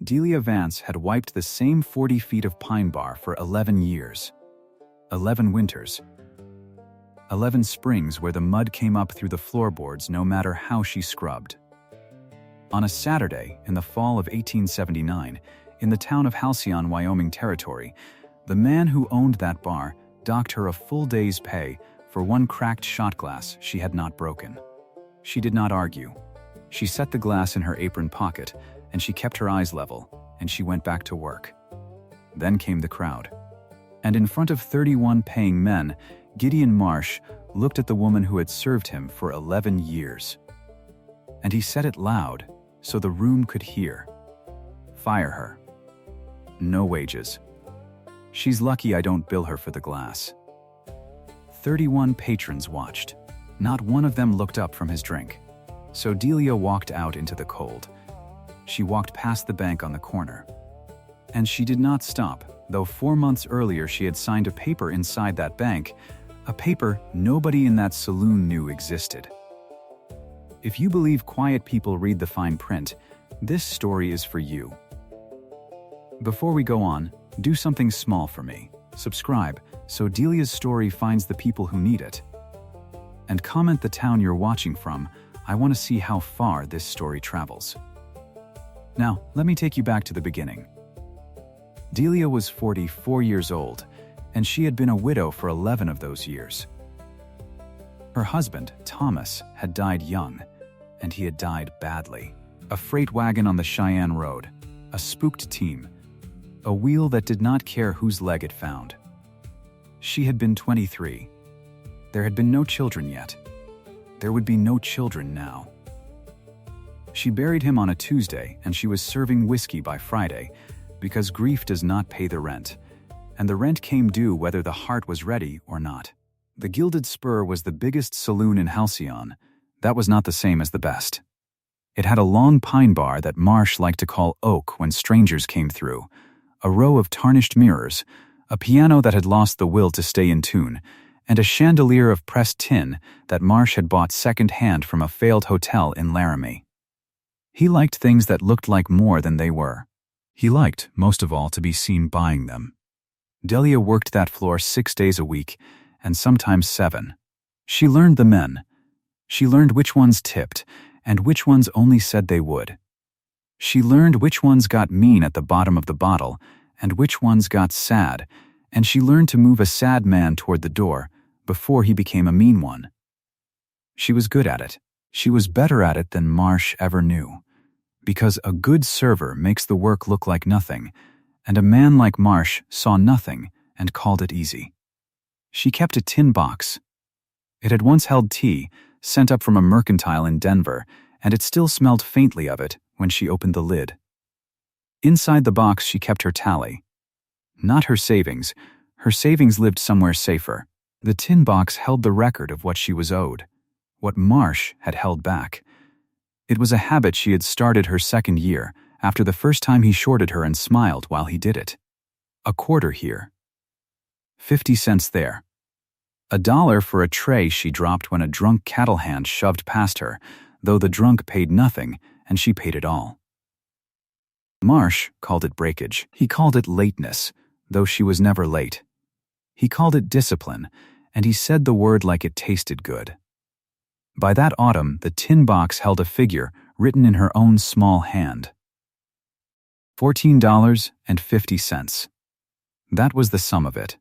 Delia Vance had wiped the same 40 feet of pine bar for 11 years. 11 winters. 11 springs where the mud came up through the floorboards no matter how she scrubbed. On a Saturday in the fall of 1879, in the town of Halcyon, Wyoming Territory, the man who owned that bar docked her a full day's pay for one cracked shot glass she had not broken. She did not argue. She set the glass in her apron pocket, and she kept her eyes level, and she went back to work. Then came the crowd. And in front of 31 paying men, Gideon Marsh looked at the woman who had served him for 11 years. And he said it loud, so the room could hear. Fire her. No wages. She's lucky I don't bill her for the glass. 31 patrons watched. Not one of them looked up from his drink. So Delia walked out into the cold. She walked past the bank on the corner. And she did not stop, though 4 months earlier she had signed a paper inside that bank, a paper nobody in that saloon knew existed. If you believe quiet people read the fine print, this story is for you. Before we go on, do something small for me. Subscribe so Delia's story finds the people who need it. And comment the town you're watching from. I want to see how far this story travels. Now, let me take you back to the beginning. Delia was 44 years old, and she had been a widow for 11 of those years. Her husband, Thomas, had died young, and he had died badly. A freight wagon on the Cheyenne Road, a spooked team, a wheel that did not care whose leg it found. She had been 23. There had been no children yet. There would be no children now. She buried him on a Tuesday, and she was serving whiskey by Friday, because grief does not pay the rent, and the rent came due whether the heart was ready or not. The Gilded Spur was the biggest saloon in Halcyon. That was not the same as the best. It had a long pine bar that Marsh liked to call oak when strangers came through, a row of tarnished mirrors, a piano that had lost the will to stay in tune, and a chandelier of pressed tin that Marsh had bought second-hand from a failed hotel in Laramie. He liked things that looked like more than they were. He liked, most of all, to be seen buying them. Delia worked that floor 6 days a week, and sometimes 7. She learned the men. She learned which ones tipped, and which ones only said they would. She learned which ones got mean at the bottom of the bottle, and which ones got sad, and she learned to move a sad man toward the door before he became a mean one. She was good at it. She was better at it than Marsh ever knew, because a good server makes the work look like nothing, and a man like Marsh saw nothing and called it easy. She kept a tin box. It had once held tea, sent up from a mercantile in Denver, and it still smelled faintly of it when she opened the lid. Inside the box she kept her tally. Not her savings. Her savings lived somewhere safer. The tin box held the record of what she was owed, what Marsh had held back. It was a habit she had started her second year, after the first time he shorted her and smiled while he did it. A quarter here. 50 cents there. $1 for a tray she dropped when a drunk cattle hand shoved past her, though the drunk paid nothing, and she paid it all. Marsh called it breakage. He called it lateness, though she was never late. He called it discipline, and he said the word like it tasted good. By that autumn, the tin box held a figure written in her own small hand. $14.50. That was the sum of it.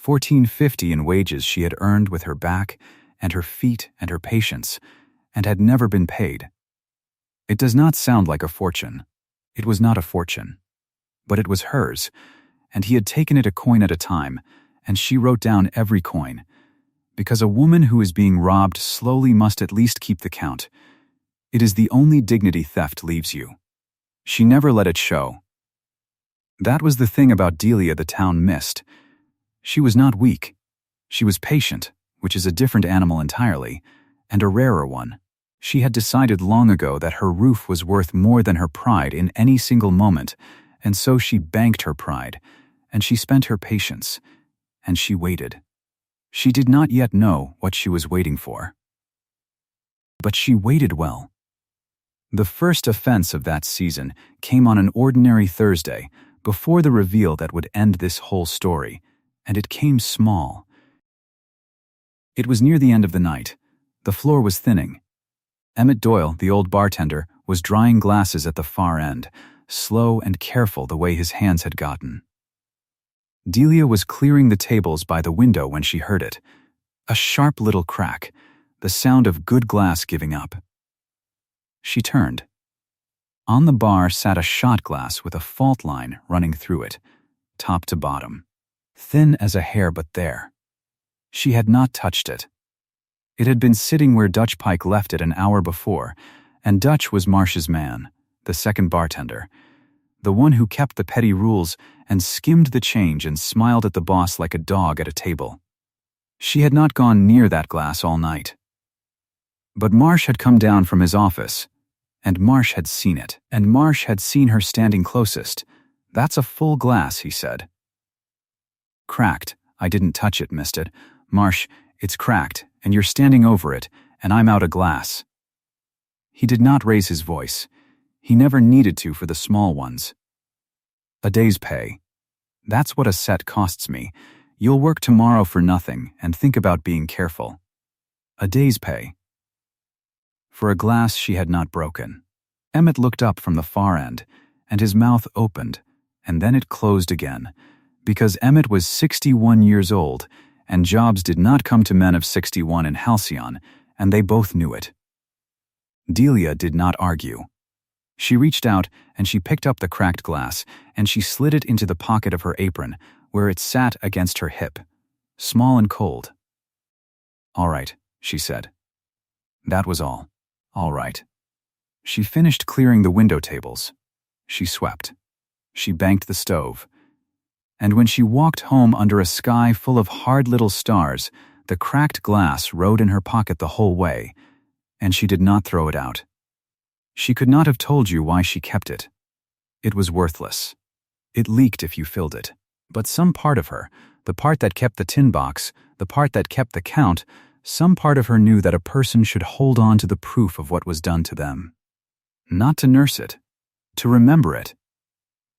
$14.50 in wages she had earned with her back and her feet and her patience, and had never been paid. It does not sound like a fortune. It was not a fortune. But it was hers, and he had taken it a coin at a time, and she wrote down every coin, because a woman who is being robbed slowly must at least keep the count. It is the only dignity theft leaves you. She never let it show. That was the thing about Delia the town missed. She was not weak. She was patient, which is a different animal entirely, and a rarer one. She had decided long ago that her roof was worth more than her pride in any single moment, and so she banked her pride, and she spent her patience, and she waited. She did not yet know what she was waiting for. But she waited well. The first offense of that season came on an ordinary Thursday, before the reveal that would end this whole story, and it came small. It was near the end of the night. The floor was thinning. Emmett Doyle, the old bartender, was drying glasses at the far end, slow and careful the way his hands had gotten. Delia was clearing the tables by the window when she heard it. A sharp little crack, the sound of good glass giving up. She turned. On the bar sat a shot glass with a fault line running through it, top to bottom, thin as a hair, but there. She had not touched it. It had been sitting where Dutch Pike left it an hour before, and Dutch was Marsh's man, the second bartender, the one who kept the petty rules and skimmed the change and smiled at the boss like a dog at a table. She had not gone near that glass all night. But Marsh had come down from his office, and Marsh had seen it, and Marsh had seen her standing closest. "That's a full glass," he said. "Cracked. I didn't touch it, missed it. Marsh, it's cracked, and you're standing over it, and I'm out a glass." He did not raise his voice. He never needed to for the small ones. "A day's pay. That's what a set costs me. You'll work tomorrow for nothing, and think about being careful. A day's pay." For a glass she had not broken. Emmett looked up from the far end, and his mouth opened, and then it closed again, because Emmett was 61 years old, and jobs did not come to men of 61 in Halcyon, and they both knew it. Delia did not argue. She reached out, and she picked up the cracked glass, and she slid it into the pocket of her apron, where it sat against her hip, small and cold. "All right," she said. That was all. All right. She finished clearing the window tables. She swept. She banked the stove. And when she walked home under a sky full of hard little stars, the cracked glass rode in her pocket the whole way, and she did not throw it out. She could not have told you why she kept it. It was worthless. It leaked if you filled it. But some part of her, the part that kept the tin box, the part that kept the count, some part of her knew that a person should hold on to the proof of what was done to them. Not to nurse it, to remember it.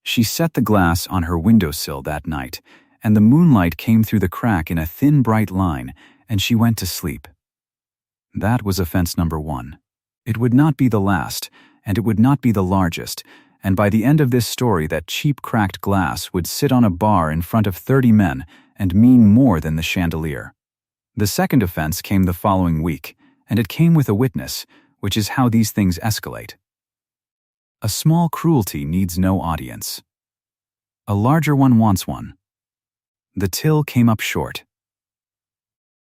She set the glass on her windowsill that night, and the moonlight came through the crack in a thin, bright line, and she went to sleep. That was offense number 1. It would not be the last, and it would not be the largest, and by the end of this story that cheap cracked glass would sit on a bar in front of 30 men and mean more than the chandelier. The second offense came the following week, and it came with a witness, which is how these things escalate. A small cruelty needs no audience. A larger one wants one. The till came up short.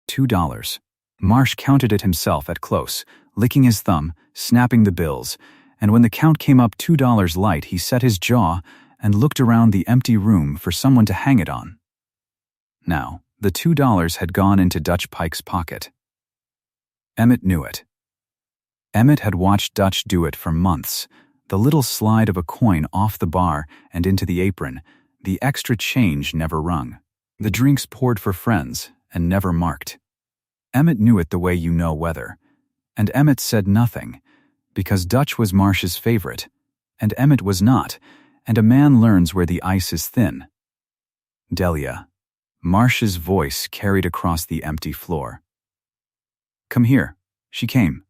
$2. Marsh counted it himself at close, licking his thumb, snapping the bills, and when the count came up $2 light, he set his jaw and looked around the empty room for someone to hang it on. Now, the $2 had gone into Dutch Pike's pocket. Emmett knew it. Emmett had watched Dutch do it for months, the little slide of a coin off the bar and into the apron, the extra change never rung, the drinks poured for friends and never marked. Emmett knew it the way you know weather, and Emmett said nothing, because Dutch was Marsh's favorite, and Emmett was not, and a man learns where the ice is thin. "Delia." Marsh's voice carried across the empty floor. "Come here." She came.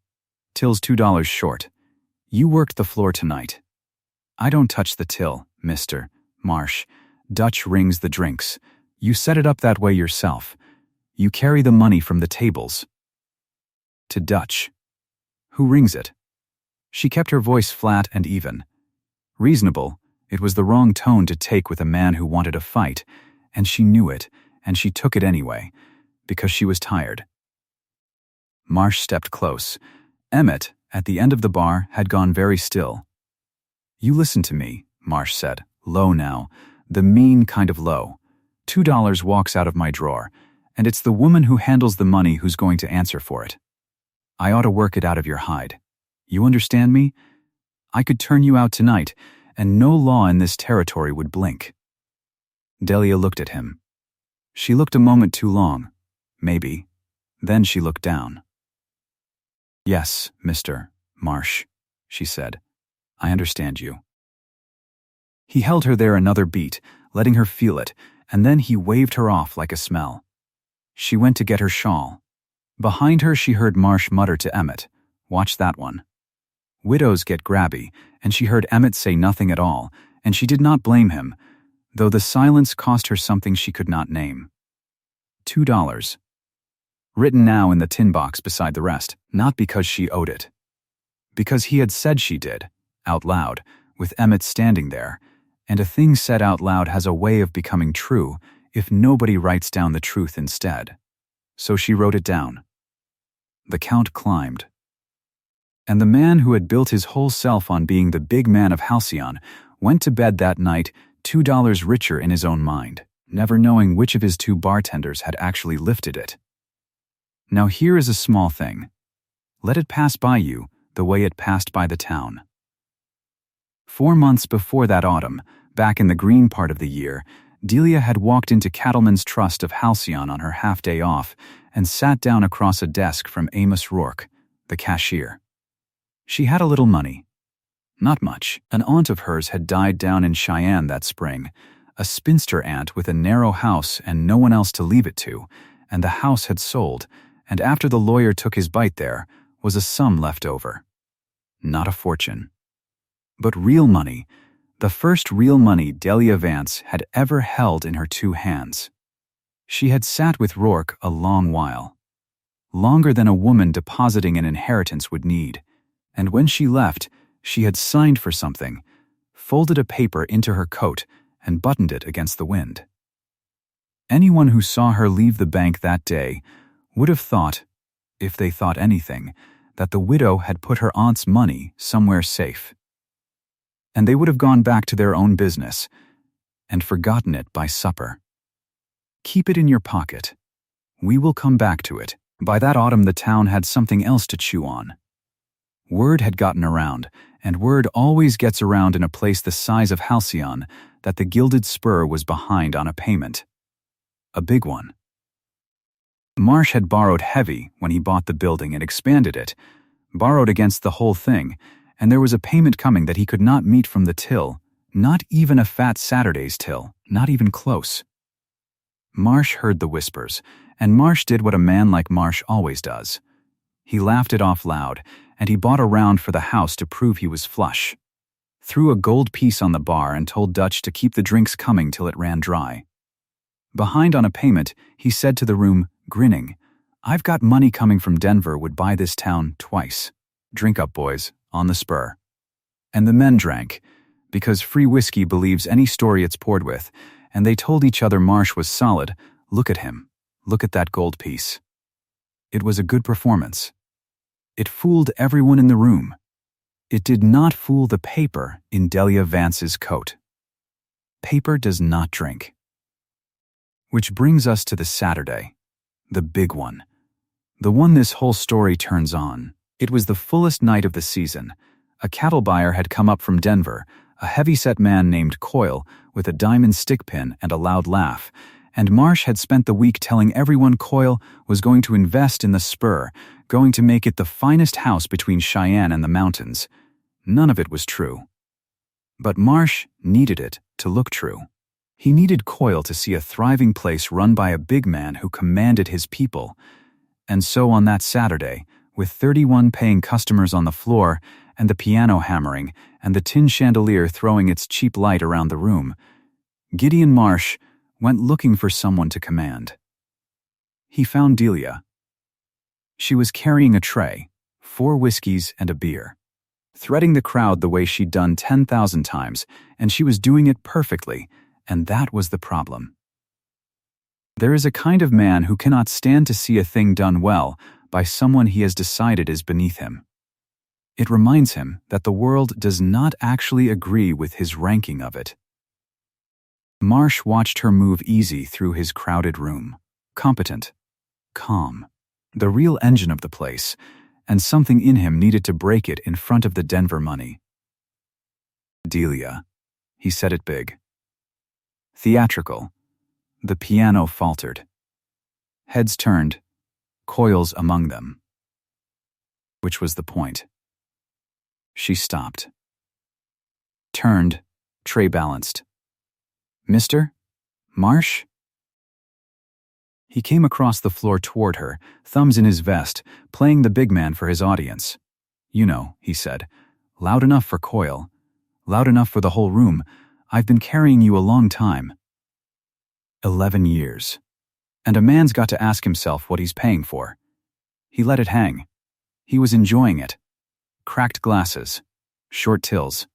"Till's $2 short. You worked the floor tonight." "I don't touch the till, Mr. Marsh. Dutch rings the drinks. You set it up that way yourself. You carry the money from the tables." To Dutch. "Who rings it?" She kept her voice flat and even. Reasonable, it was the wrong tone to take with a man who wanted a fight, and she knew it, and she took it anyway, because she was tired. Marsh stepped close. Emmett, at the end of the bar, had gone very still. "You listen to me," Marsh said, low now, the mean kind of low. $2 walks out of my drawer, and it's the woman who handles the money who's going to answer for it. I ought to work it out of your hide. You understand me? I could turn you out tonight, and no law in this territory would blink." Delia looked at him. She looked a moment too long, maybe. Then she looked down. "Yes, Mr. Marsh." she said. "I understand you." He held her there another beat, letting her feel it, and then he waved her off like a smell. She went to get her shawl. Behind her she heard Marsh mutter to Emmett, "Watch that one." Widows get grabby, and she heard Emmett say nothing at all, and she did not blame him, though the silence cost her something she could not name. $2. Written now in the tin box beside the rest, not because she owed it. Because he had said she did, out loud, with Emmett standing there, and a thing said out loud has a way of becoming true if nobody writes down the truth instead. So she wrote it down. The count climbed. And the man who had built his whole self on being the big man of Halcyon went to bed that night $2 richer in his own mind, never knowing which of his two bartenders had actually lifted it. Now here is a small thing. Let it pass by you the way it passed by the town. 4 months before that autumn, back in the green part of the year, Delia had walked into Cattleman's Trust of Halcyon on her half-day off and sat down across a desk from Amos Rourke, the cashier. She had a little money. Not much. An aunt of hers had died down in Cheyenne that spring, a spinster aunt with a narrow house and no one else to leave it to, and the house had sold, and after the lawyer took his bite there, was a sum left over. Not a fortune. But real money, the first real money Delia Vance had ever held in her 2 hands. She had sat with Rourke a long while. Longer than a woman depositing an inheritance would need, and when she left, she had signed for something, folded a paper into her coat, and buttoned it against the wind. Anyone who saw her leave the bank that day would have thought, if they thought anything, that the widow had put her aunt's money somewhere safe. And they would have gone back to their own business and forgotten it by supper. Keep it in your pocket. We will come back to it. By that autumn the town had something else to chew on. Word had gotten around, and word always gets around in a place the size of Halcyon, that the Gilded Spur was behind on a payment. A big one. Marsh had borrowed heavy when he bought the building and expanded it, borrowed against the whole thing, and there was a payment coming that he could not meet from the till, not even a Fat Saturday's till, not even close. Marsh heard the whispers, and Marsh did what a man like Marsh always does. He laughed it off loud, and he bought a round for the house to prove he was flush. Threw a gold piece on the bar and told Dutch to keep the drinks coming till it ran dry. Behind on a payment, he said to the room, grinning, "I've got money coming from Denver would buy this town twice. Drink up, boys, on the spur." And the men drank, because free whiskey believes any story it's poured with, and they told each other Marsh was solid. Look at him. Look at that gold piece. It was a good performance. It fooled everyone in the room. It did not fool the paper in Delia Vance's coat. Paper does not drink. Which brings us to the Saturday, the big one. The one this whole story turns on. It was the fullest night of the season. A cattle buyer had come up from Denver, a heavy-set man named Coyle, with a diamond stick pin and a loud laugh, and Marsh had spent the week telling everyone Coyle was going to invest in the Spur, going to make it the finest house between Cheyenne and the mountains. None of it was true. But Marsh needed it to look true. He needed Coyle to see a thriving place run by a big man who commanded his people. And so on that Saturday, with 31 paying customers on the floor, and the piano hammering, and the tin chandelier throwing its cheap light around the room, Gideon Marsh went looking for someone to command. He found Delia. She was carrying a tray, 4 whiskeys and a beer, threading the crowd the way she'd done 10,000 times, and she was doing it perfectly, and that was the problem. There is a kind of man who cannot stand to see a thing done well by someone he has decided is beneath him. It reminds him that the world does not actually agree with his ranking of it. Marsh watched her move easy through his crowded room, competent, calm, the real engine of the place, and something in him needed to break it in front of the Denver money. "Delia," he said it big. Theatrical. The piano faltered. Heads turned, Coyle's among them. Which was the point. She stopped. Turned, tray balanced. "Mr. Marsh?" He came across the floor toward her, thumbs in his vest, playing the big man for his audience. "You know," he said, "loud enough for Coyle. Loud enough for the whole room. I've been carrying you a long time." 11 years. And a man's got to ask himself what he's paying for. He let it hang. He was enjoying it. Cracked glasses. Short tills.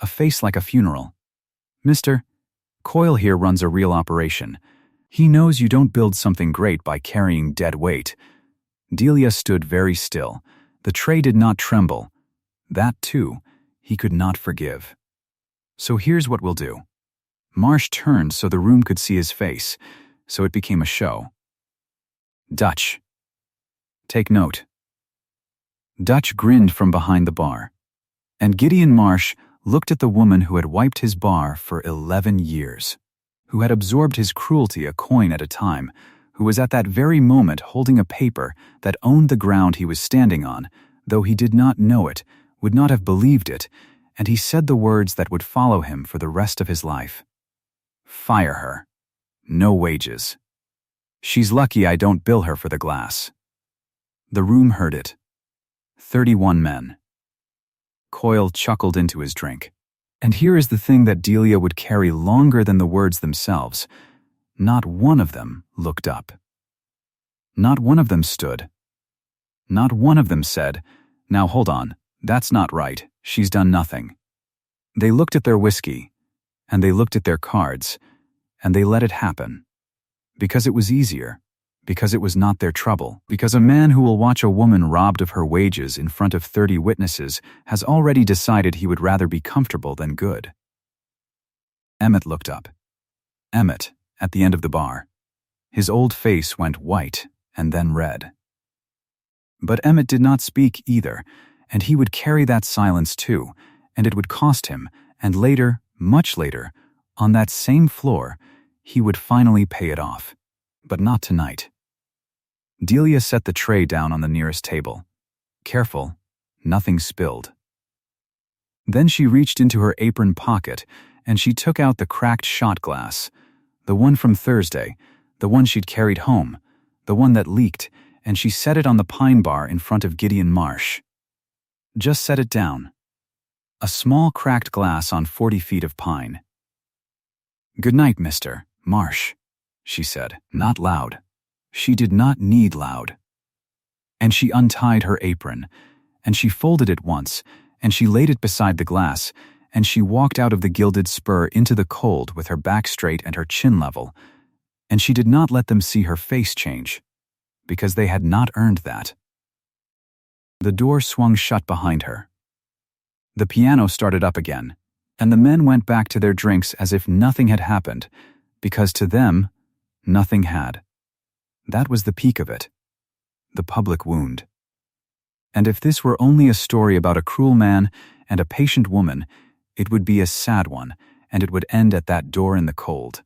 A face like a funeral. "Mr. Coyle here runs a real operation. He knows you don't build something great by carrying dead weight." Delia stood very still. The tray did not tremble. That, too, he could not forgive. "So here's what we'll do." Marsh turned so the room could see his face, so it became a show. "Dutch. Take note." Dutch grinned from behind the bar. And Gideon Marsh looked at the woman who had wiped his bar for 11 years, who had absorbed his cruelty a coin at a time, who was at that very moment holding a paper that owned the ground he was standing on, though he did not know it, would not have believed it, and he said the words that would follow him for the rest of his life. "Fire her. No wages. She's lucky I don't bill her for the glass." The room heard it. 31 men. Coyle chuckled into his drink. And here is the thing that Delia would carry longer than the words themselves. Not one of them looked up. Not one of them stood. Not one of them said, "Now hold on, that's not right, she's done nothing." They looked at their whiskey, and they looked at their cards, and they let it happen. Because it was easier. Because it was not their trouble. Because a man who will watch a woman robbed of her wages in front of 30 witnesses has already decided he would rather be comfortable than good. Emmett looked up. Emmett, at the end of the bar. His old face went white and then red. But Emmett did not speak either, and he would carry that silence too, and it would cost him, and later, much later, on that same floor, he would finally pay it off. But not tonight. Delia set the tray down on the nearest table. Careful, nothing spilled. Then she reached into her apron pocket and she took out the cracked shot glass, the one from Thursday, the one she'd carried home, the one that leaked, and she set it on the pine bar in front of Gideon Marsh. Just set it down. A small cracked glass on 40 feet of pine. "Good night, Mr. Marsh," she said, not loud. She did not need loud. And she untied her apron, and she folded it once, and she laid it beside the glass, and she walked out of the gilded spur into the cold with her back straight and her chin level, and she did not let them see her face change, because they had not earned that. The door swung shut behind her. The piano started up again, and the men went back to their drinks as if nothing had happened, because to them, nothing had. That was the peak of it. The public wound. And if this were only a story about a cruel man and a patient woman, it would be a sad one, and it would end at that door in the cold.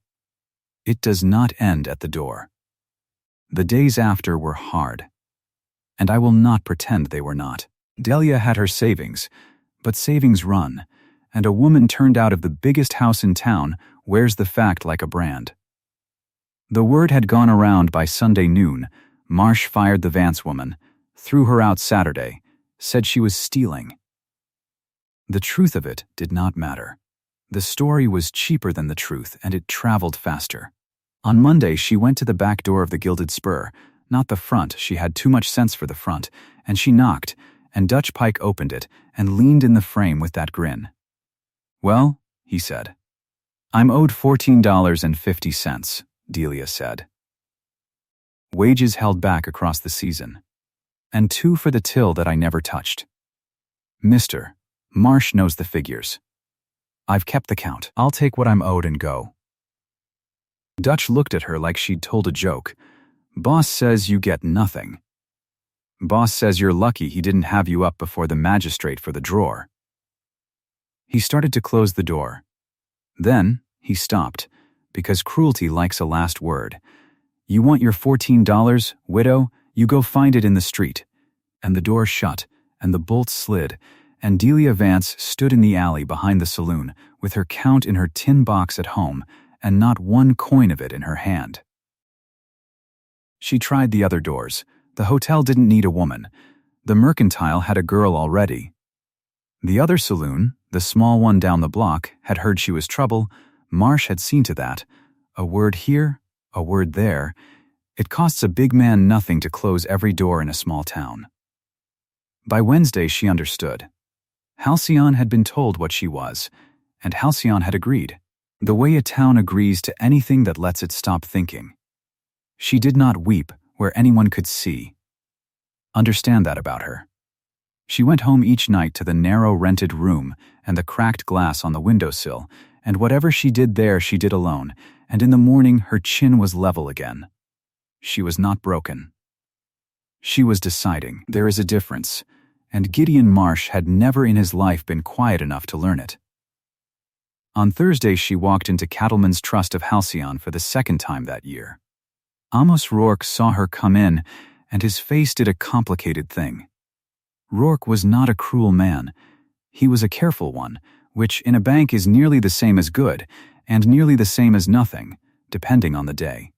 It does not end at the door. The days after were hard. And I will not pretend they were not. Delia had her savings, but savings run, and a woman turned out of the biggest house in town wears the fact like a brand. The word had gone around by Sunday noon. Marsh fired the Vance woman, threw her out Saturday, said she was stealing. The truth of it did not matter. The story was cheaper than the truth, and it traveled faster. On Monday, she went to the back door of the Gilded Spur, not the front, she had too much sense for the front, and she knocked, and Dutch Pike opened it and leaned in the frame with that grin. "Well," he said. "I'm owed $14.50, Delia said. Wages held back across the season. And 2 for the till that I never touched. Mr. Marsh knows the figures. I've kept the count. I'll take what I'm owed and go." Dutch looked at her like she'd told a joke. "Boss says you get nothing. Boss says you're lucky he didn't have you up before the magistrate for the drawer." He started to close the door. Then he stopped, because cruelty likes a last word. "You want your $14, widow? You go find it in the street." And the door shut, and the bolts slid, and Delia Vance stood in the alley behind the saloon with her count in her tin box at home and not one coin of it in her hand. She tried the other doors. The hotel didn't need a woman. The Mercantile had a girl already. The other saloon, the small one down the block, had heard she was trouble. Marsh had seen to that. A word here, a word there. It costs a big man nothing to close every door in a small town. By Wednesday she understood. Halcyon had been told what she was, and Halcyon had agreed, the way a town agrees to anything that lets it stop thinking. She did not weep where anyone could see. Understand that about her. She went home each night to the narrow rented room and the cracked glass on the windowsill, and whatever she did there she did alone, and in the morning her chin was level again. She was not broken. She was deciding there is a difference, and Gideon Marsh had never in his life been quiet enough to learn it. On Thursday she walked into Cattleman's Trust of Halcyon for the second time that year. Amos Rourke saw her come in, and his face did a complicated thing. Rourke was not a cruel man. He was a careful one, which in a bank is nearly the same as good, and nearly the same as nothing, depending on the day.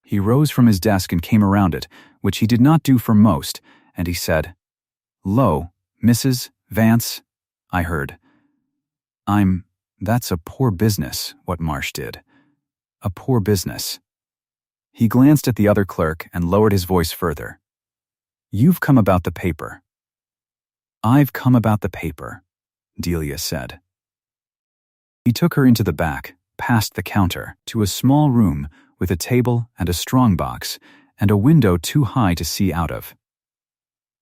He rose from his desk and came around it, which he did not do for most, and he said, "Lo, Mrs. Vance," I heard. That's a poor business, what Marsh did. A poor business. He glanced at the other clerk and lowered his voice further. "You've come about the paper." "I've come about the paper," Delia said. He took her into the back, past the counter, to a small room with a table and a strongbox and a window too high to see out of.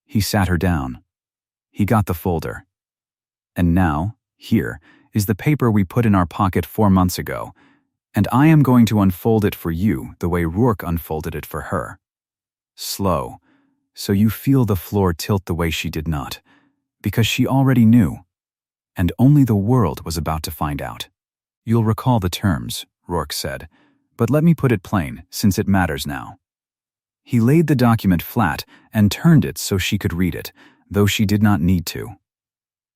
He sat her down. He got the folder. "And now, here, is the paper we put in our pocket 4 months ago, and I am going to unfold it for you the way Rourke unfolded it for her. Slow, so you feel the floor tilt the way she did not, because she already knew, and only the world was about to find out. You'll recall the terms," Rourke said, "but let me put it plain, since it matters now." He laid the document flat and turned it so she could read it, though she did not need to.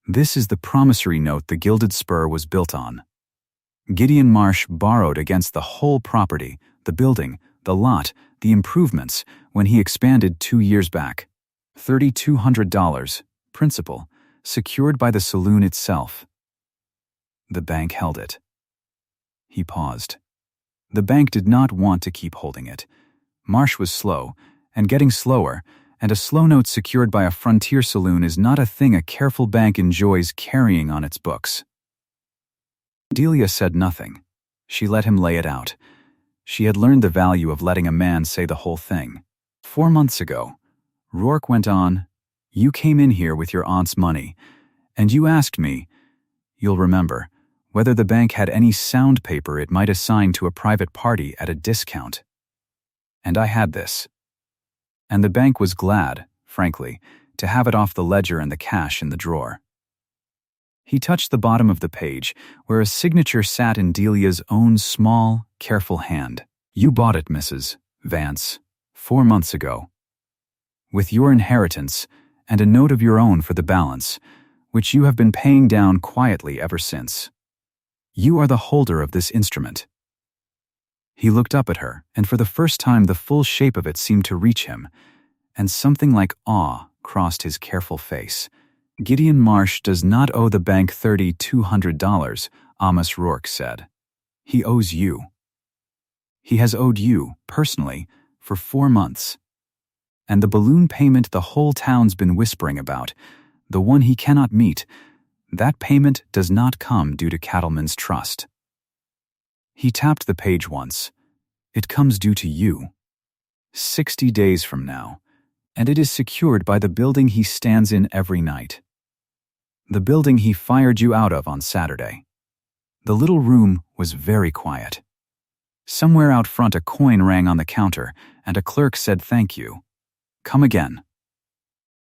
This is the promissory note the Gilded Spur was built on. Gideon Marsh borrowed against the whole property, the building, the lot, the improvements, when he expanded 2 years back. $3,200, principal, secured by the saloon itself. The bank held it. He paused. The bank did not want to keep holding it. Marsh was slow, and getting slower, and a slow note secured by a frontier saloon is not a thing a careful bank enjoys carrying on its books. Delia said nothing. She let him lay it out. She had learned the value of letting a man say the whole thing. 4 months ago, Rourke went on, "You came in here with your aunt's money, and you asked me, you'll remember, whether the bank had any sound paper it might assign to a private party at a discount. And I had this. And the bank was glad, frankly, to have it off the ledger and the cash in the drawer." He touched the bottom of the page, where a signature sat in Delia's own small, careful hand. "You bought it, Mrs. Vance, 4 months ago. With your inheritance, and a note of your own for the balance, which you have been paying down quietly ever since. You are the holder of this instrument." He looked up at her, and for the first time the full shape of it seemed to reach him, and something like awe crossed his careful face. "Gideon Marsh does not owe the bank $3,200, Amos Rourke said. He owes you. He has owed you, personally, for 4 months. And the balloon payment the whole town's been whispering about, the one he cannot meet, that payment does not come due to Cattleman's Trust." He tapped the page once. "It comes due to you. 60 days from now, and it is secured by the building he stands in every night. The building he fired you out of on Saturday." The little room was very quiet. Somewhere out front a coin rang on the counter, and a clerk said thank you. "Come again."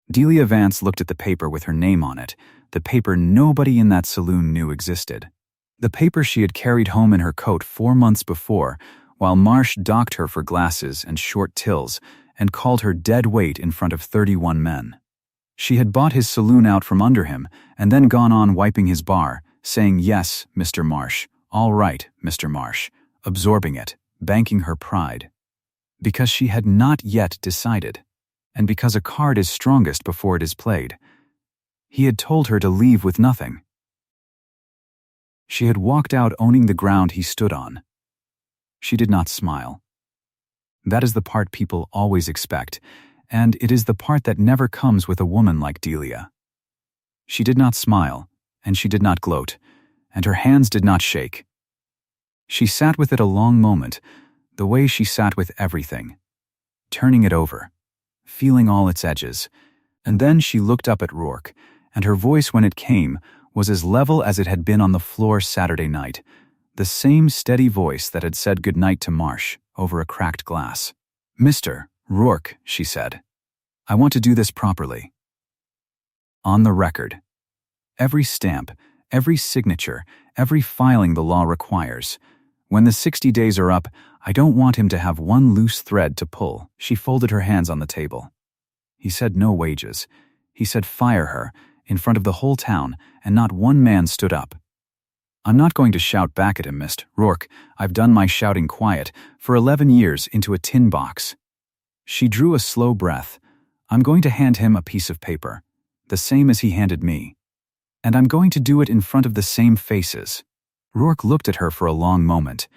Delia Vance looked at the paper with her name on it, the paper nobody in that saloon knew existed. The paper she had carried home in her coat 4 months before, while Marsh docked her for glasses and short tills and called her dead weight in front of 31 men. She had bought his saloon out from under him and then gone on wiping his bar, saying, "Yes, Mr. Marsh. All right, Mr. Marsh," absorbing it, banking her pride. Because she had not yet decided, and because a card is strongest before it is played. He had told her to leave with nothing. She had walked out owning the ground he stood on. She did not smile. That is the part people always expect, and it is the part that never comes with a woman like Delia. She did not smile, and she did not gloat, and her hands did not shake. She sat with it a long moment, the way she sat with everything, turning it over, feeling all its edges, and then she looked up at Rourke, and her voice when it came was as level as it had been on the floor Saturday night, the same steady voice that had said goodnight to Marsh over a cracked glass. "Mr. Rourke," she said, "I want to do this properly. On the record. Every stamp, every signature, every filing the law requires. When the 60 days are up, I don't want him to have one loose thread to pull." She folded her hands on the table. He said no wages. He said fire her, in front of the whole town, and not one man stood up. "I'm not going to shout back at him, Mr. Rourke. I've done my shouting quiet, for 11 years, into a tin box." She drew a slow breath. "I'm going to hand him a piece of paper, the same as he handed me. And I'm going to do it in front of the same faces." Rourke looked at her for a long moment.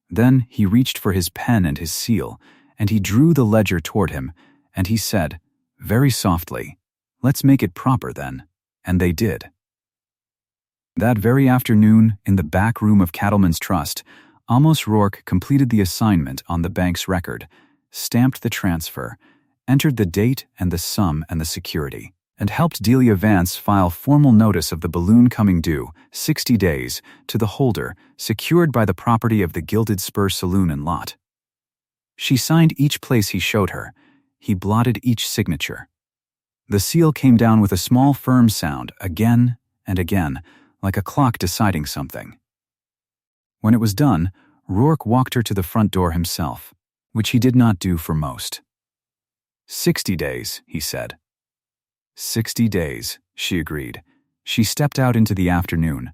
Then he reached for his pen and his seal, and he drew the ledger toward him, and he said, very softly, "Let's make it proper then." And they did. That very afternoon, in the back room of Cattleman's Trust, Amos Rourke completed the assignment on the bank's record, stamped the transfer, entered the date and the sum and the security, and helped Delia Vance file formal notice of the balloon coming due, 60 days, to the holder, secured by the property of the Gilded Spur Saloon and Lot. She signed each place he showed her. He blotted each signature. The seal came down with a small firm sound, again and again, like a clock deciding something. When it was done, Rourke walked her to the front door himself, which he did not do for most. 60 days, he said. 60 days, she agreed. She stepped out into the afternoon.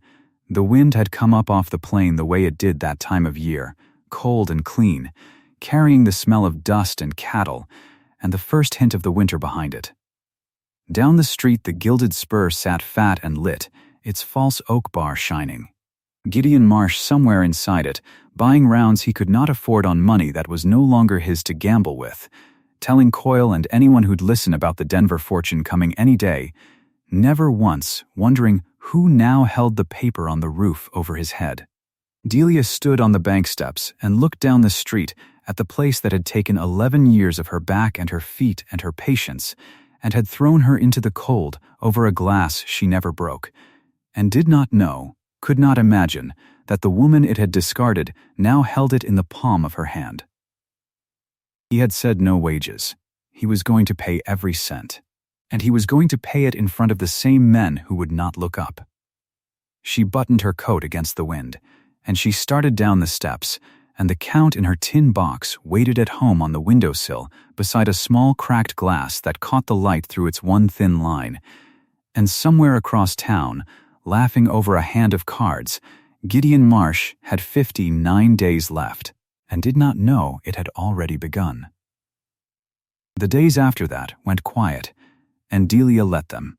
The wind had come up off the plain the way it did that time of year, cold and clean, carrying the smell of dust and cattle, and the first hint of the winter behind it. Down the street the Gilded Spur sat fat and lit, its false oak bar shining. Gideon Marsh somewhere inside it, buying rounds he could not afford on money that was no longer his to gamble with, telling Coyle and anyone who'd listen about the Denver fortune coming any day, never once wondering who now held the paper on the roof over his head. Delia stood on the bank steps and looked down the street at the place that had taken 11 years of her back and her feet and her patience, and had thrown her into the cold over a glass she never broke, and did not know, could not imagine, that the woman it had discarded now held it in the palm of her hand. He had said no wages. He was going to pay every cent, and he was going to pay it in front of the same men who would not look up. She buttoned her coat against the wind, and she started down the steps, and the Count in her tin box waited at home on the windowsill beside a small cracked glass that caught the light through its one thin line, and somewhere across town, laughing over a hand of cards, Gideon Marsh had 59 days left, and did not know it had already begun. The days after that went quiet, and Delia let them.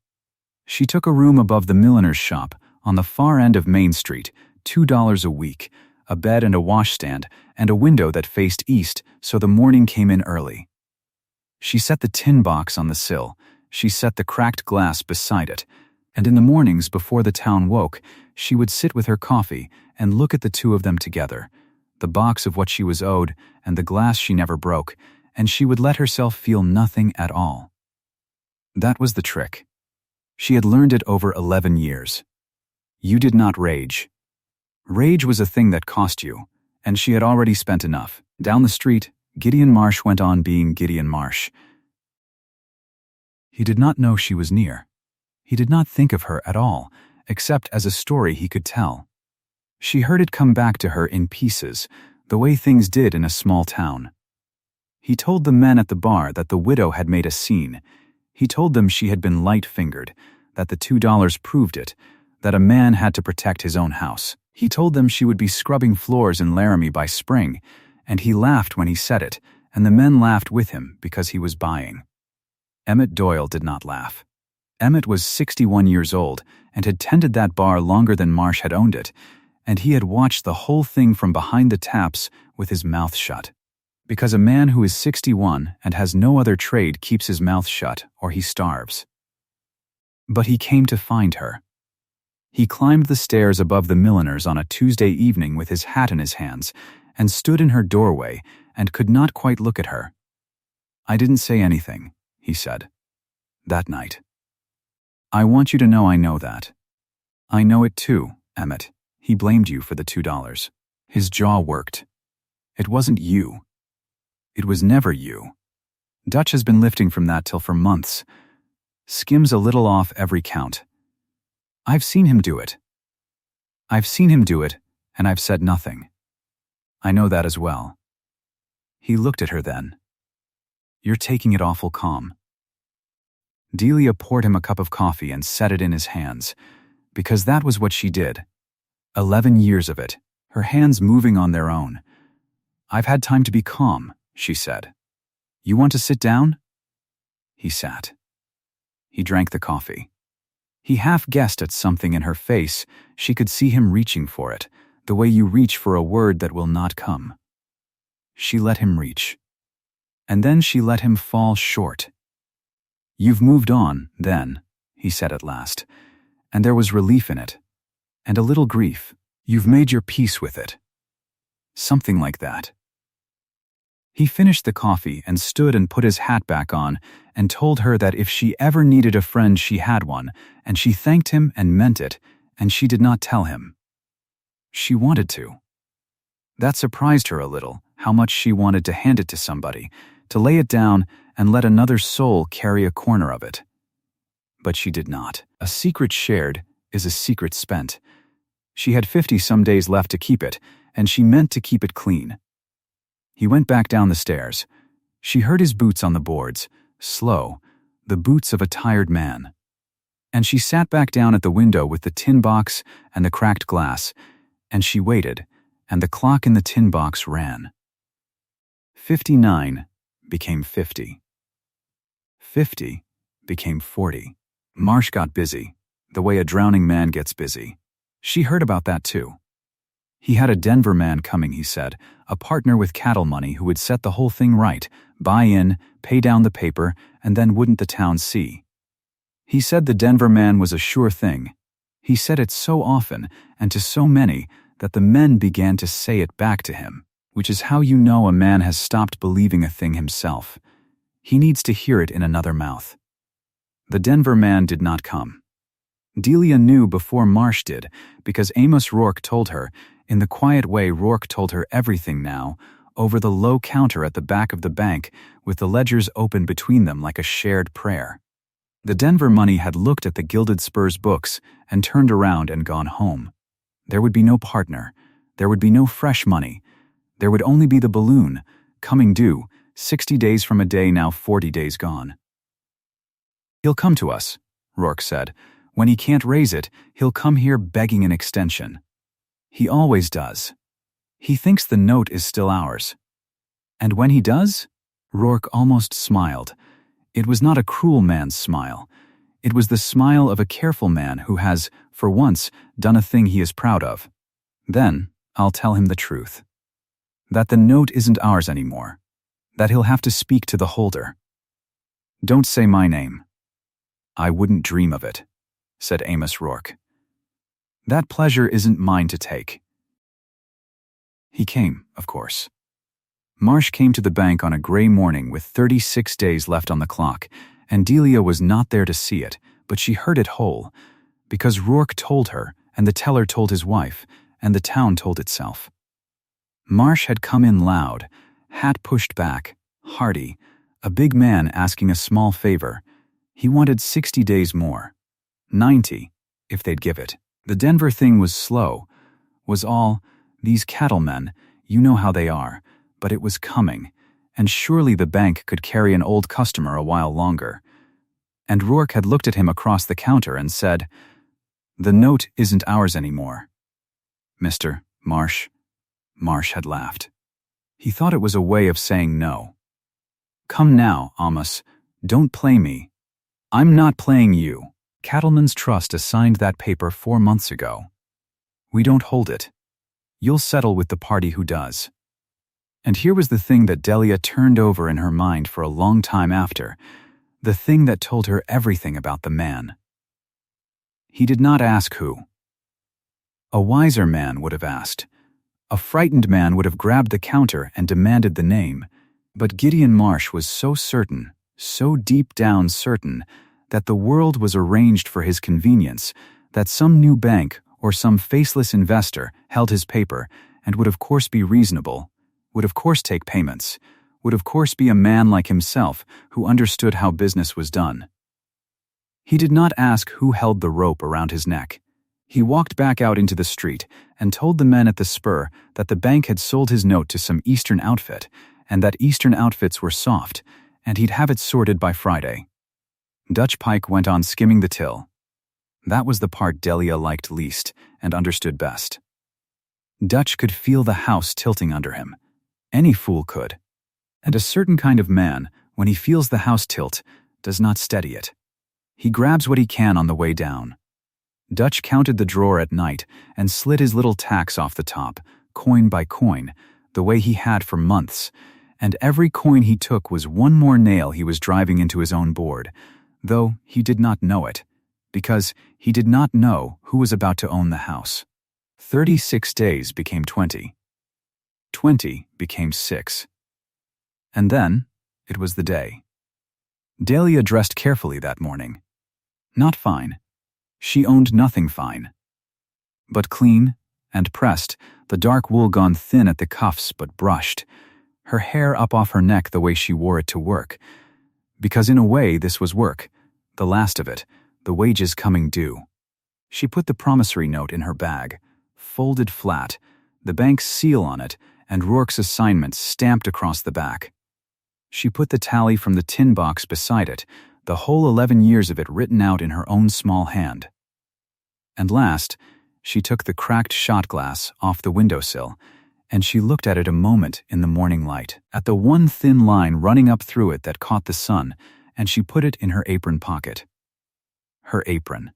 She took a room above the milliner's shop on the far end of Main Street, $2 a week, a bed and a washstand, and a window that faced east so the morning came in early. She set the tin box on the sill, she set the cracked glass beside it, and in the mornings before the town woke, she would sit with her coffee and look at the two of them together, the box of what she was owed and the glass she never broke, and she would let herself feel nothing at all. That was the trick. She had learned it over 11 years. You did not rage. Rage was a thing that cost you, and she had already spent enough. Down the street, Gideon Marsh went on being Gideon Marsh. He did not know she was near. He did not think of her at all, except as a story he could tell. She heard it come back to her in pieces, the way things did in a small town. He told the men at the bar that the widow had made a scene. He told them she had been light-fingered, that the $2 proved it, that a man had to protect his own house. He told them she would be scrubbing floors in Laramie by spring, and he laughed when he said it, and the men laughed with him because he was buying. Emmett Doyle did not laugh. Emmett was 61 years old and had tended that bar longer than Marsh had owned it, and he had watched the whole thing from behind the taps with his mouth shut. Because a man who is 61 and has no other trade keeps his mouth shut or he starves. But he came to find her. He climbed the stairs above the milliner's on a Tuesday evening with his hat in his hands and stood in her doorway and could not quite look at her. "I didn't say anything," he said. "That night. I want you to know I know that. I know it too, Emmett. He blamed you for the $2. His jaw worked. It wasn't you. It was never you. Dutch has been lifting from that till for months. Skims a little off every count. I've seen him do it. I've seen him do it, and I've said nothing. I know that as well." He looked at her then. "You're taking it awful calm." Delia poured him a cup of coffee and set it in his hands, because that was what she did. 11 years of it, her hands moving on their own. "I've had time to be calm," she said. "You want to sit down?" He sat. He drank the coffee. He half guessed at something in her face. She could see him reaching for it, the way you reach for a word that will not come. She let him reach. And then she let him fall short. "You've moved on, then," he said at last, and there was relief in it, and a little grief. "You've made your peace with it." Something like that. He finished the coffee and stood and put his hat back on and told her that if she ever needed a friend she had one, and she thanked him and meant it, and she did not tell him. She wanted to. That surprised her a little, how much she wanted to hand it to somebody, to lay it down and let another soul carry a corner of it. But she did not. A secret shared is a secret spent. She had 50-some days left to keep it, and she meant to keep it clean. He went back down the stairs. She heard his boots on the boards, slow, the boots of a tired man. And she sat back down at the window with the tin box and the cracked glass, and she waited, and the clock in the tin box ran. 59 became 50. 50 became 40. Marsh got busy, the way a drowning man gets busy. She heard about that too. He had a Denver man coming, he said, a partner with cattle money who would set the whole thing right, buy in, pay down the paper, and then wouldn't the town see. He said the Denver man was a sure thing. He said it so often and to so many that the men began to say it back to him, which is how you know a man has stopped believing a thing himself. He needs to hear it in another mouth. The Denver man did not come. Delia knew before Marsh did, because Amos Rourke told her, in the quiet way Rourke told her everything now, over the low counter at the back of the bank, with the ledgers open between them like a shared prayer. The Denver money had looked at the Gilded Spurs books and turned around and gone home. There would be no partner. There would be no fresh money. There would only be the balloon, coming due, 60 days from a day now 40 days gone. "He'll come to us," Rourke said. "When he can't raise it, he'll come here begging an extension. He always does. He thinks the note is still ours. And when he does?" Rourke almost smiled. It was not a cruel man's smile. It was the smile of a careful man who has, for once, done a thing he is proud of. "Then, I'll tell him the truth. That the note isn't ours anymore. That he'll have to speak to the holder. Don't say my name." "I wouldn't dream of it," said Amos Rourke. "That pleasure isn't mine to take." He came, of course. Marsh came to the bank on a gray morning with 36 days left on the clock, and Delia was not there to see it, but she heard it whole, because Rourke told her, and the teller told his wife, and the town told itself. Marsh had come in loud, hat pushed back, hearty, a big man asking a small favor. He wanted 60 days more. 90, if they'd give it. The Denver thing was slow, was all, these cattlemen, you know how they are, but it was coming, and surely the bank could carry an old customer a while longer. And Rourke had looked at him across the counter and said, "The note isn't ours anymore." "Mr. Marsh." Marsh had laughed. He thought it was a way of saying no. "Come now, Amos. Don't play me." "I'm not playing you. Cattleman's Trust assigned that paper 4 months ago. We don't hold it. You'll settle with the party who does." And here was the thing that Delia turned over in her mind for a long time after, the thing that told her everything about the man. He did not ask who. A wiser man would have asked. A frightened man would have grabbed the counter and demanded the name. But Gideon Marsh was so certain, so deep down certain, that the world was arranged for his convenience, that some new bank or some faceless investor held his paper and would of course be reasonable, would of course take payments, would of course be a man like himself who understood how business was done. He did not ask who held the rope around his neck. He walked back out into the street and told the men at the spur that the bank had sold his note to some Eastern outfit, and that Eastern outfits were soft, and he'd have it sorted by Friday. Dutch Pike went on skimming the till. That was the part Delia liked least and understood best. Dutch could feel the house tilting under him. Any fool could. And a certain kind of man, when he feels the house tilt, does not steady it. He grabs what he can on the way down. Dutch counted the drawer at night and slid his little tacks off the top, coin by coin, the way he had for months, and every coin he took was one more nail he was driving into his own board, though he did not know it, because he did not know who was about to own the house. 36 days became 20. 20 became 6. And then it was the day. Delia dressed carefully that morning. Not fine. She owned nothing fine. But clean and pressed, the dark wool gone thin at the cuffs but brushed, her hair up off her neck the way she wore it to work. Because in a way this was work, the last of it, the wages coming due. She put the promissory note in her bag, folded flat, the bank's seal on it, and Rourke's assignment stamped across the back. She put the tally from the tin box beside it, the whole 11 years of it written out in her own small hand. And last, she took the cracked shot glass off the windowsill, and she looked at it a moment in the morning light, at the one thin line running up through it that caught the sun, and she put it in her apron pocket. Her apron.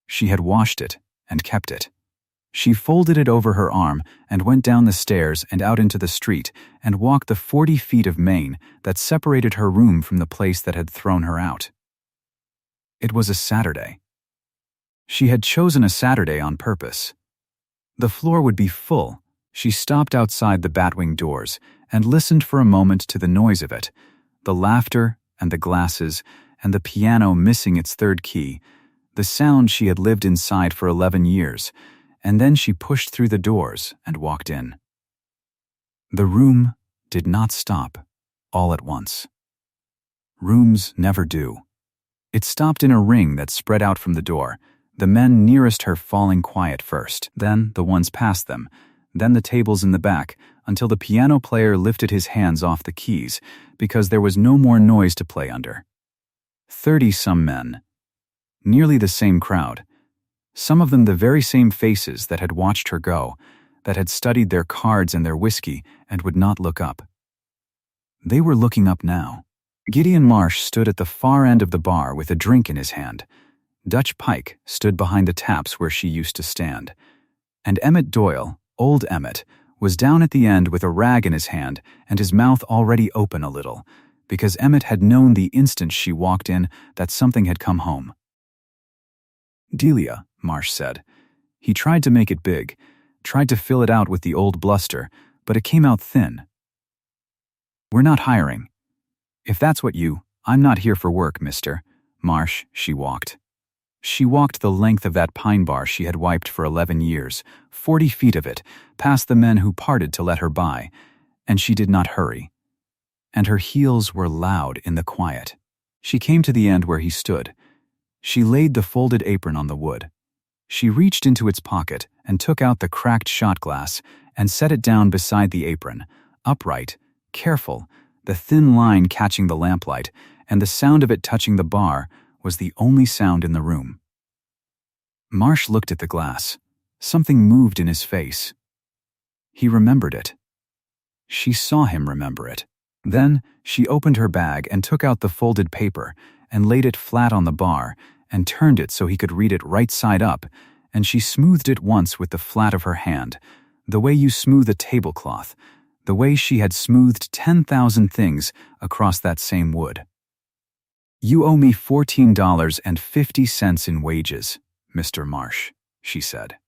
She had washed it and kept it. She folded it over her arm and went down the stairs and out into the street and walked the 40 feet of Main that separated her room from the place that had thrown her out. It was a Saturday. She had chosen a Saturday on purpose. The floor would be full. She stopped outside the batwing doors and listened for a moment to the noise of it, the laughter and the glasses and the piano missing its third key, the sound she had lived inside for 11 years, and then she pushed through the doors and walked in. The room did not stop all at once. Rooms never do. It stopped in a ring that spread out from the door, the men nearest her falling quiet first, then the ones past them, then the tables in the back, until the piano player lifted his hands off the keys because there was no more noise to play under. 30-some men. Nearly the same crowd. Some of them the very same faces that had watched her go, that had studied their cards and their whiskey and would not look up. They were looking up now. Gideon Marsh stood at the far end of the bar with a drink in his hand. Dutch Pike stood behind the taps where she used to stand. And Emmett Doyle, old Emmett, was down at the end with a rag in his hand and his mouth already open a little, because Emmett had known the instant she walked in that something had come home. "Delia," Marsh said. He tried to make it big, tried to fill it out with the old bluster, but it came out thin. "We're not hiring. If that's what I'm not here for work, mister." Marsh, she walked. She walked the length of that pine bar she had wiped for 11 years, 40 feet of it, past the men who parted to let her by, and she did not hurry. And her heels were loud in the quiet. She came to the end where he stood. She laid the folded apron on the wood. She reached into its pocket and took out the cracked shot glass and set it down beside the apron, upright, careful, the thin line catching the lamplight, and the sound of it touching the bar was the only sound in the room. Marsh looked at the glass. Something moved in his face. He remembered it. She saw him remember it. Then she opened her bag and took out the folded paper and laid it flat on the bar and turned it so he could read it right side up, and she smoothed it once with the flat of her hand, the way you smooth a tablecloth, the way she had smoothed 10,000 things across that same wood. "You owe me $14.50 in wages, Mr. Marsh," she said.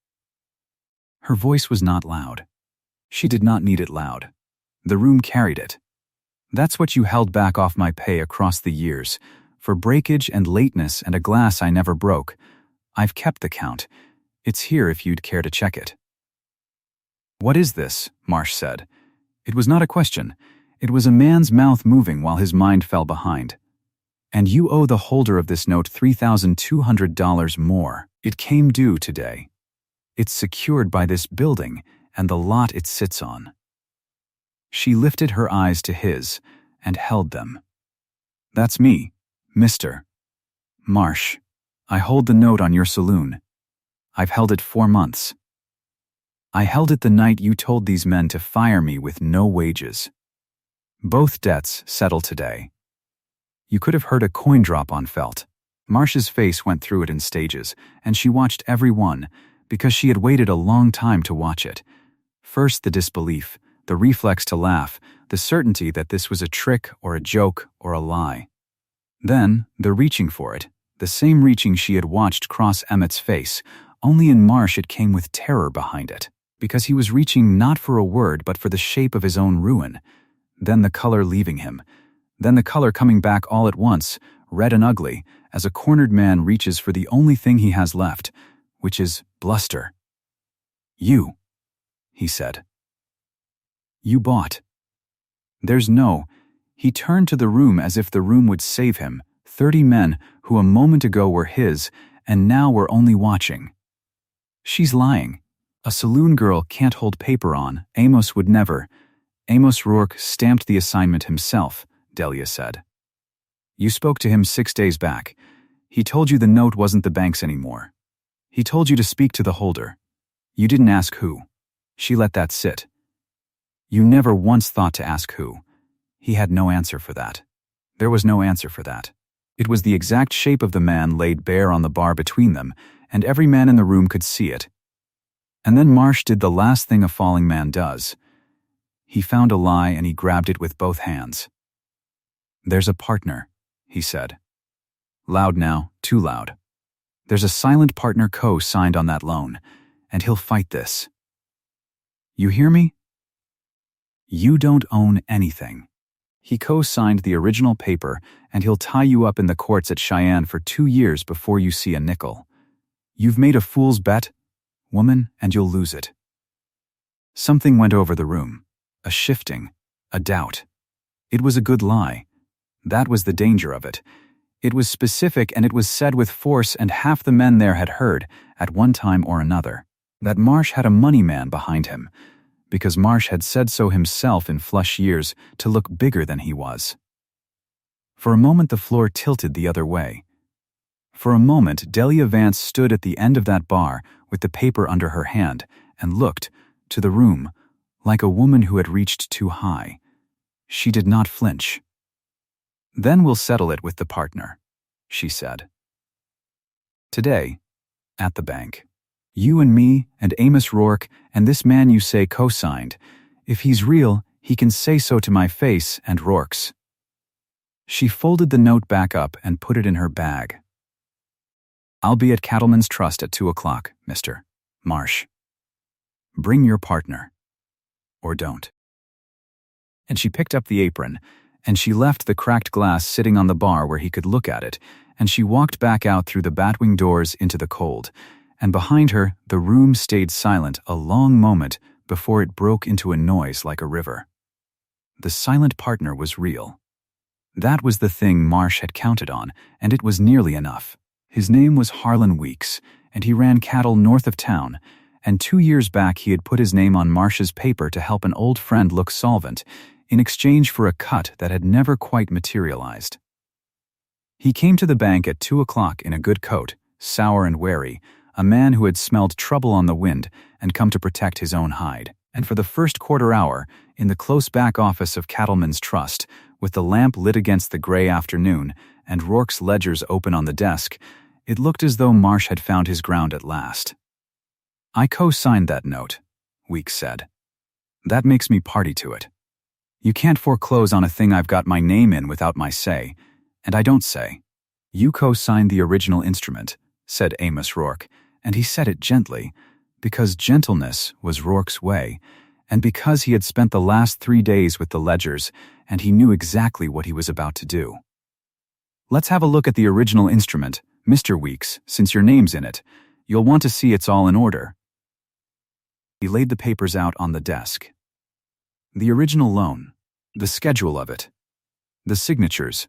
Her voice was not loud. She did not need it loud. The room carried it. "That's what you held back off my pay across the years, for breakage and lateness and a glass I never broke. I've kept the count. It's here if you'd care to check it." "What is this?" Marsh said. It was not a question. It was a man's mouth moving while his mind fell behind. "And you owe the holder of this note $3,200 more. It came due today. It's secured by this building and the lot it sits on." She lifted her eyes to his and held them. "That's me, Mr. Marsh. I hold the note on your saloon. I've held it 4 months. I held it the night you told these men to fire me with no wages. Both debts settle today." You could have heard a coin drop on felt. Marsh's face went through it in stages, and she watched every one, because she had waited a long time to watch it. First the disbelief, the reflex to laugh, the certainty that this was a trick or a joke or a lie. Then the reaching for it, the same reaching she had watched cross Emmett's face, only in Marsh it came with terror behind it, because he was reaching not for a word but for the shape of his own ruin. Then the color leaving him. Then the color coming back all at once, red and ugly, as a cornered man reaches for the only thing he has left, which is bluster. "You," he said. "You bought." There's no. He turned to the room as if the room would save him, 30 men who a moment ago were his and now were only watching. "She's lying. A saloon girl can't hold paper on. Amos would never." Amos Rourke stamped the assignment himself, Delia said. "You spoke to him 6 days back. He told you the note wasn't the bank's anymore. He told you to speak to the holder. You didn't ask who. She let that sit. You never once thought to ask who. He had no answer for that. There was no answer for that. It was the exact shape of the man laid bare on the bar between them, and every man in the room could see it. And then Marsh did the last thing a falling man does. He found a lie and he grabbed it with both hands. "There's a partner," he said. Loud now, too loud. "There's a silent partner co-signed on that loan, and he'll fight this. You hear me? You don't own anything. He co-signed the original paper, and he'll tie you up in the courts at Cheyenne for 2 years before you see a nickel. You've made a fool's bet, woman, and you'll lose it." Something went over the room. A shifting, a doubt. It was a good lie. That was the danger of it. It was specific and it was said with force, and half the men there had heard, at one time or another, that Marsh had a money man behind him, because Marsh had said so himself in flush years to look bigger than he was. For a moment the floor tilted the other way. For a moment Delia Vance stood at the end of that bar with the paper under her hand and looked, to the room, like a woman who had reached too high. She did not flinch. "Then we'll settle it with the partner," she said. "Today, at the bank. You and me and Amos Rourke and this man you say co-signed. If he's real, he can say so to my face and Rourke's." She folded the note back up and put it in her bag. "I'll be at Cattleman's Trust at 2 o'clock, Mr. Marsh. Bring your partner. Or don't." And she picked up the apron, and she left the cracked glass sitting on the bar where he could look at it, and she walked back out through the batwing doors into the cold, and behind her the room stayed silent a long moment before it broke into a noise like a river. The silent partner was real. That was the thing Marsh had counted on, and it was nearly enough. His name was Harlan Weeks, and he ran cattle north of town, and 2 years back he had put his name on Marsh's paper to help an old friend look solvent, in exchange for a cut that had never quite materialized. He came to the bank at 2 o'clock in a good coat, sour and wary, a man who had smelled trouble on the wind and come to protect his own hide. And for the first quarter hour, in the close back office of Cattleman's Trust, with the lamp lit against the gray afternoon and Rourke's ledgers open on the desk, it looked as though Marsh had found his ground at last. "I co-signed that note," Weeks said. "That makes me party to it. You can't foreclose on a thing I've got my name in without my say, and I don't say." "You co-signed the original instrument," said Amos Rourke, and he said it gently, because gentleness was Rourke's way, and because he had spent the last 3 days with the ledgers, and he knew exactly what he was about to do. "Let's have a look at the original instrument, Mr. Weeks, since your name's in it. You'll want to see it's all in order." He laid the papers out on the desk. The original loan, the schedule of it, the signatures.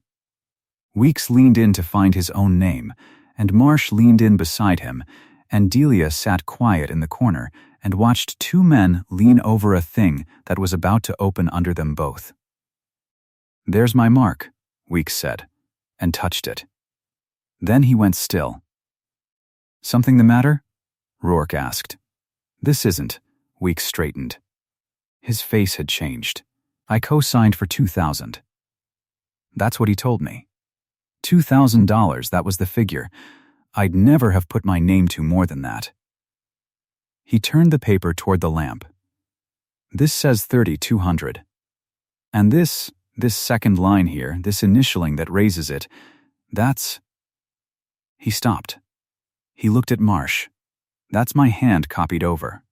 Weeks leaned in to find his own name, and Marsh leaned in beside him, and Delia sat quiet in the corner and watched 2 men lean over a thing that was about to open under them both. "There's my mark," Weeks said, and touched it. Then he went still. "Something the matter?" Rourke asked. "This isn't," Weeks straightened. His face had changed. "I co-signed for $2,000. That's what he told me. $2,000, that was the figure. I'd never have put my name to more than that." He turned the paper toward the lamp. "This says 3,200. And this second line here, this initialing that raises it, that's—" He stopped. He looked at Marsh. "That's my hand copied over.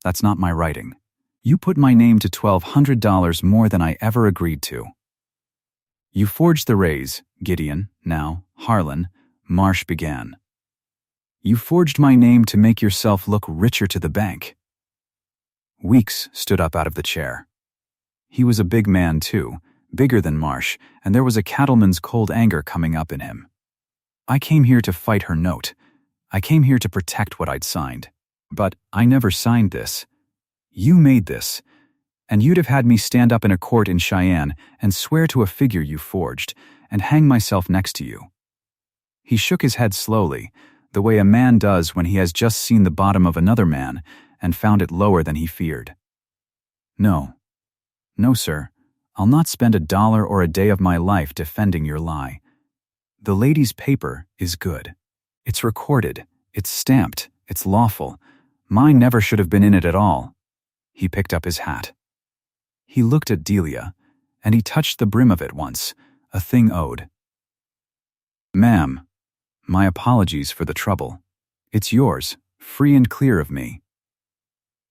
That's not my writing. You put my name to $1,200 more than I ever agreed to. You forged the raise, Gideon, now, Harlan," Marsh began. "You forged my name to make yourself look richer to the bank." Weeks stood up out of the chair. He was a big man, too, bigger than Marsh, and there was a cattleman's cold anger coming up in him. "I came here to fight her note. I came here to protect what I'd signed. But I never signed this. You made this. And you'd have had me stand up in a court in Cheyenne and swear to a figure you forged, and hang myself next to you." He shook his head slowly, the way a man does when he has just seen the bottom of another man and found it lower than he feared. No, sir. I'll not spend $1 or a day of my life defending your lie. The lady's paper is good. It's recorded, it's stamped, it's lawful. Mine never should have been in it at all." He picked up his hat. He looked at Delia, and he touched the brim of it once, a thing owed. "Ma'am, my apologies for the trouble. It's yours, free and clear of me."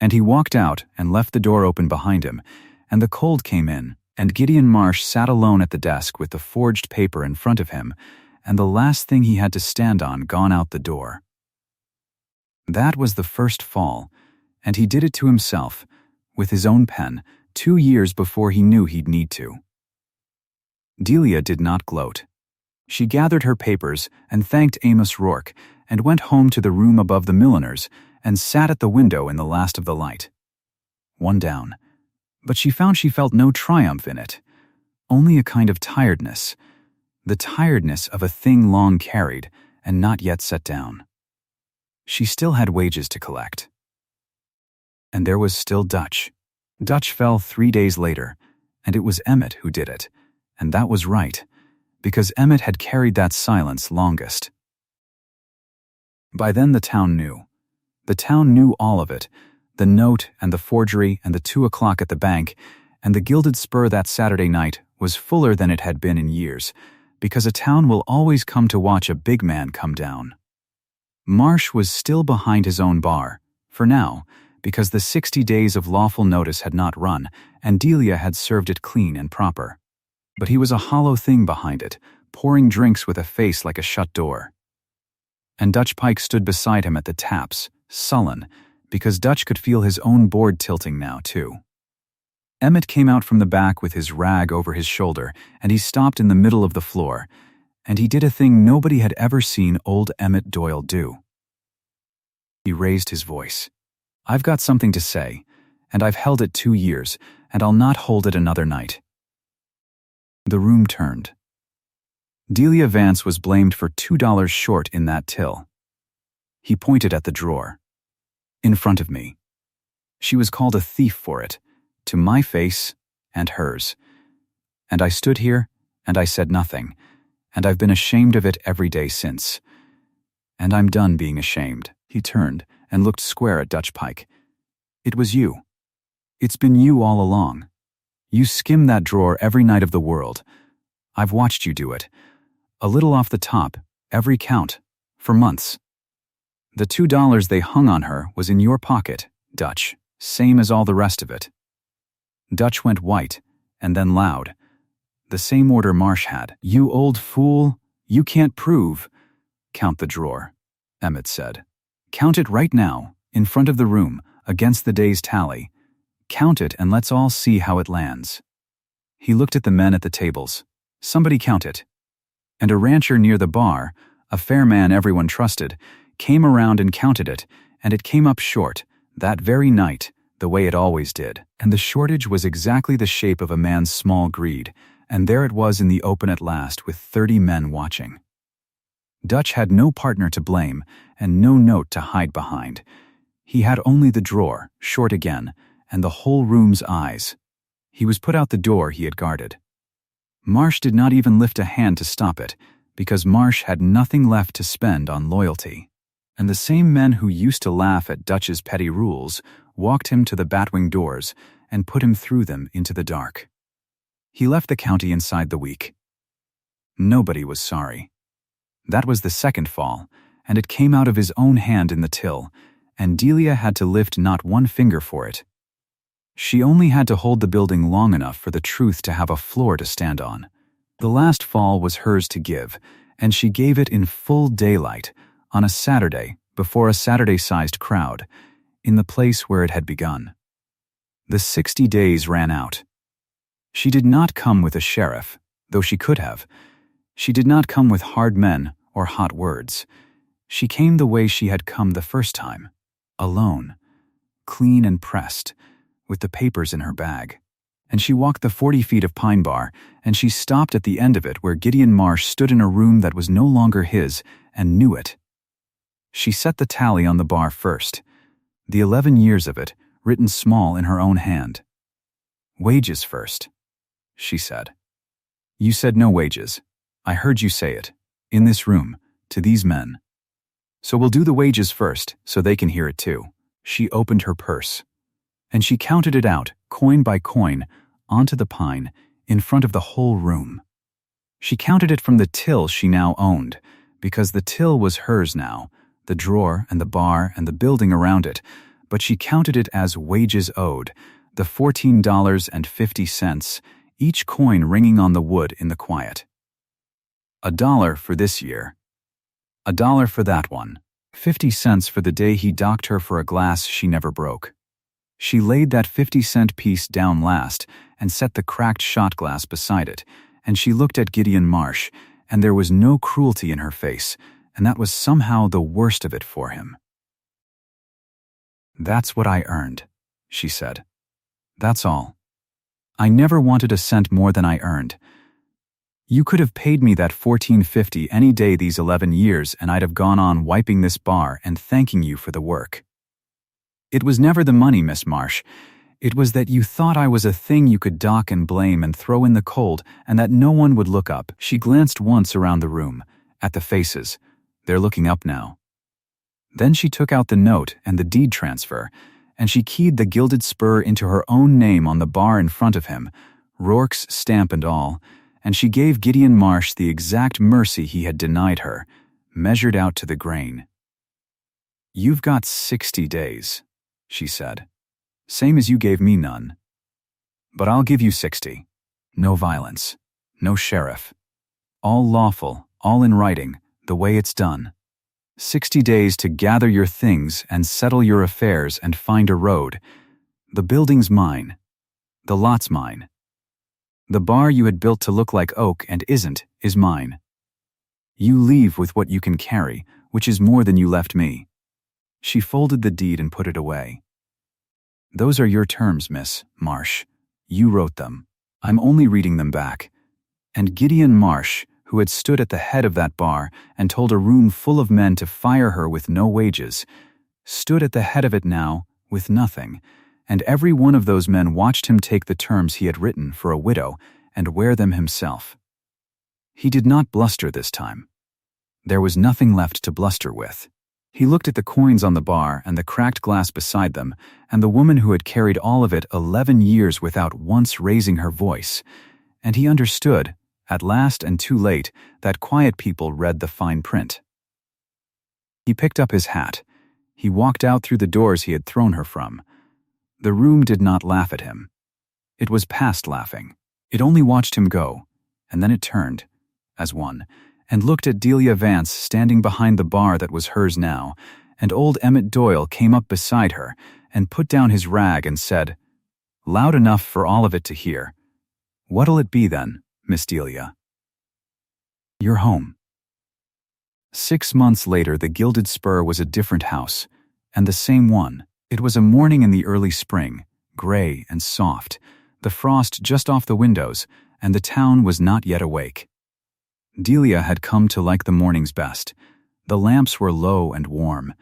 And he walked out and left the door open behind him, and the cold came in, and Gideon Marsh sat alone at the desk with the forged paper in front of him, and the last thing he had to stand on gone out the door. That was the first fall, and he did it to himself, with his own pen, 2 years before he knew he'd need to. Delia did not gloat. She gathered her papers and thanked Amos Rourke and went home to the room above the milliner's and sat at the window in the last of the light. One down. But she found she felt no triumph in it, only a kind of tiredness, the tiredness of a thing long carried and not yet set down. She still had wages to collect. And there was still Dutch. Dutch fell 3 days later, and it was Emmett who did it, and that was right, because Emmett had carried that silence longest. By then the town knew. The town knew all of it, the note and the forgery and the 2 o'clock at the bank, and the Gilded Spur that Saturday night was fuller than it had been in years, because a town will always come to watch a big man come down. Marsh was still behind his own bar, for now, because the 60 days of lawful notice had not run, and Delia had served it clean and proper. But he was a hollow thing behind it, pouring drinks with a face like a shut door. And Dutch Pike stood beside him at the taps, sullen, because Dutch could feel his own board tilting now, too. Emmett came out from the back with his rag over his shoulder, and he stopped in the middle of the floor, and he did a thing nobody had ever seen old Emmett Doyle do. He raised his voice. "I've got something to say, and I've held it 2 years, and I'll not hold it another night." The room turned. Delia Vance was blamed for $2 short in that till. He pointed at the drawer. In front of me. She was called a thief for it, to my face and hers. And I stood here, and I said nothing, and I've been ashamed of it every day since. And I'm done being ashamed. He turned and looked square at Dutch Pike. It was you. It's been you all along. You skim that drawer every night of the world. I've watched you do it. A little off the top, every count, for months. The $2 they hung on her was in your pocket, Dutch, same as all the rest of it. Dutch went white, and then loud. The same order Marsh had. You old fool, you can't prove. Count the drawer, Emmett said. Count it right now, in front of the room, against the day's tally. Count it and let's all see how it lands. He looked at the men at the tables. Somebody count it. And a rancher near the bar, a fair man everyone trusted, came around and counted it, and it came up short, that very night, the way it always did. And the shortage was exactly the shape of a man's small greed, and there it was in the open at last with 30 men watching. Dutch had no partner to blame, and no note to hide behind. He had only the drawer, short again, and the whole room's eyes. He was put out the door he had guarded. Marsh did not even lift a hand to stop it, because Marsh had nothing left to spend on loyalty. And the same men who used to laugh at Dutch's petty rules walked him to the batwing doors and put him through them into the dark. He left the county inside the week. Nobody was sorry. That was the second fall, and it came out of his own hand in the till, and Delia had to lift not one finger for it. She only had to hold the building long enough for the truth to have a floor to stand on. The last fall was hers to give, and she gave it in full daylight, on a Saturday, before a Saturday-sized crowd, in the place where it had begun. The 60 days ran out. She did not come with a sheriff, though she could have. She did not come with hard men or hot words. She came the way she had come the first time, alone, clean and pressed, with the papers in her bag. And she walked the 40 feet of pine bar, and she stopped at the end of it where Gideon Marsh stood in a room that was no longer his, and knew it. She set the tally on the bar first, the 11 years of it, written small in her own hand. Wages first, she said. You said no wages. I heard you say it, in this room, to these men. So we'll do the wages first, so they can hear it too. She opened her purse. And she counted it out, coin by coin, onto the pine, in front of the whole room. She counted it from the till she now owned, because the till was hers now, the drawer and the bar and the building around it, but she counted it as wages owed, the $14.50, each coin ringing on the wood in the quiet. $1 for this year. $1 for that one. 50 cents for the day he docked her for a glass she never broke. She laid that 50-cent piece down last and set the cracked shot glass beside it, and she looked at Gideon Marsh, and there was no cruelty in her face, and that was somehow the worst of it for him. That's what I earned, she said. That's all. I never wanted a cent more than I earned. You could have paid me that $14.50 any day these 11 years, and I'd have gone on wiping this bar and thanking you for the work. It was never the money, Miss Marsh. It was that you thought I was a thing you could dock and blame and throw in the cold, and that no one would look up. She glanced once around the room, at the faces. They're looking up now. Then she took out the note and the deed transfer, and she keyed the gilded spur into her own name on the bar in front of him, Rourke's stamp and all, and she gave Gideon Marsh the exact mercy he had denied her, measured out to the grain. You've got 60 days, she said. Same as you gave me none. But I'll give you 60. No violence. No sheriff. All lawful, all in writing, the way it's done. 60 days to gather your things and settle your affairs and find a road. The building's mine. The lot's mine. The bar you had built to look like oak and isn't is mine. You leave with what you can carry, which is more than you left me. She folded the deed and put it away. Those are your terms, Miss Marsh. You wrote them. I'm only reading them back. And Gideon Marsh, who had stood at the head of that bar and told a room full of men to fire her with no wages, stood at the head of it now with nothing, and every one of those men watched him take the terms he had written for a widow and wear them himself. He did not bluster this time. There was nothing left to bluster with. He looked at the coins on the bar and the cracked glass beside them, and the woman who had carried all of it 11 years without once raising her voice, and he understood, at last and too late, that quiet people read the fine print. He picked up his hat. He walked out through the doors he had thrown her from. The room did not laugh at him. It was past laughing. It only watched him go, and then it turned, as one, and looked at Delia Vance standing behind the bar that was hers now, and old Emmett Doyle came up beside her and put down his rag and said, loud enough for all of it to hear, "What'll it be then, Miss Delia?" "You're home." 6 months later, the Gilded Spur was a different house, and the same one. It was a morning in the early spring, gray and soft, the frost just off the windows, and the town was not yet awake. Delia had come to like the mornings best. The lamps were low and warm.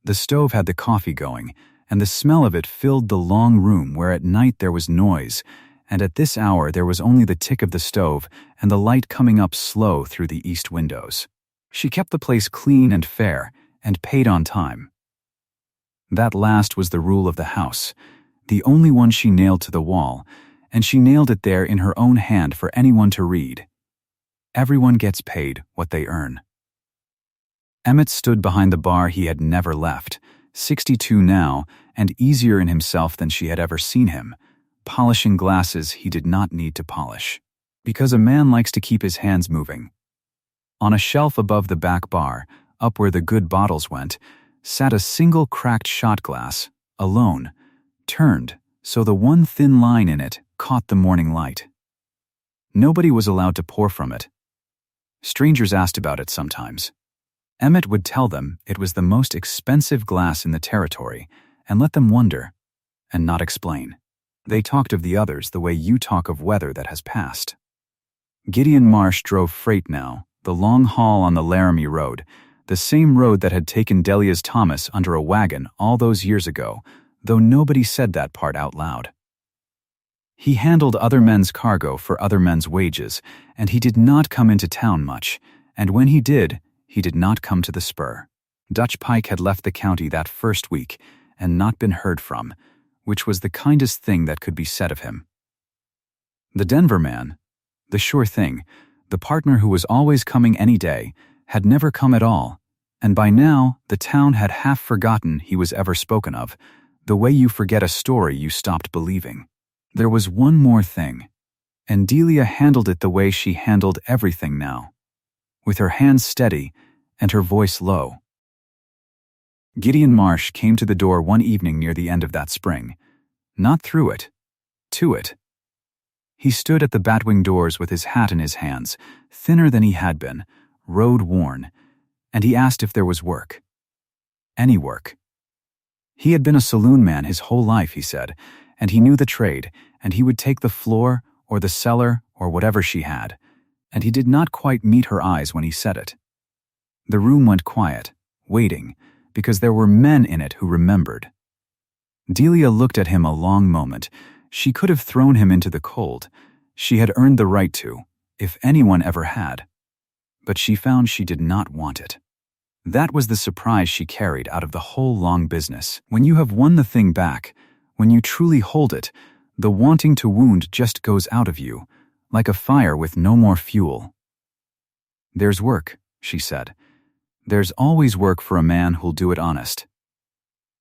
The stove had the coffee going, and the smell of it filled the long room where at night there was noise, and at this hour there was only the tick of the stove and the light coming up slow through the east windows. She kept the place clean and fair, and paid on time. That last was the rule of the house, the only one she nailed to the wall, and she nailed it there in her own hand for anyone to read. Everyone gets paid what they earn. Emmett stood behind the bar he had never left, 62 now, and easier in himself than she had ever seen him, polishing glasses he did not need to polish, because a man likes to keep his hands moving. On a shelf above the back bar, up where the good bottles went, sat a single cracked shot glass, alone, turned so the one thin line in it caught the morning light. Nobody was allowed to pour from it. Strangers asked about it sometimes. Emmett would tell them it was the most expensive glass in the territory and let them wonder, and not explain. They talked of the others the way you talk of weather that has passed. Gideon Marsh drove freight now, the long haul on the Laramie Road, the same road that had taken Delia's Thomas under a wagon all those years ago, though nobody said that part out loud. He handled other men's cargo for other men's wages, and he did not come into town much, and when he did not come to the Spur. Dutch Pike had left the county that first week and not been heard from, which was the kindest thing that could be said of him. The Denver man, the sure thing, the partner who was always coming any day, had never come at all, and by now the town had half forgotten he was ever spoken of, the way you forget a story you stopped believing. There was one more thing, and Delia handled it the way she handled everything now, with her hands steady and her voice low. Gideon Marsh came to the door one evening near the end of that spring, not through it, to it. He stood at the batwing doors with his hat in his hands, thinner than he had been, road-worn, and he asked if there was work. Any work. He had been a saloon man his whole life, he said, and he knew the trade, and he would take the floor or the cellar or whatever she had, and he did not quite meet her eyes when he said it. The room went quiet, waiting, because there were men in it who remembered. Delia looked at him a long moment. She could have thrown him into the cold. She had earned the right to, if anyone ever had. But she found she did not want it. That was the surprise she carried out of the whole long business. When you have won the thing back, when you truly hold it, the wanting to wound just goes out of you, like a fire with no more fuel. "There's work," she said. "There's always work for a man who'll do it honest."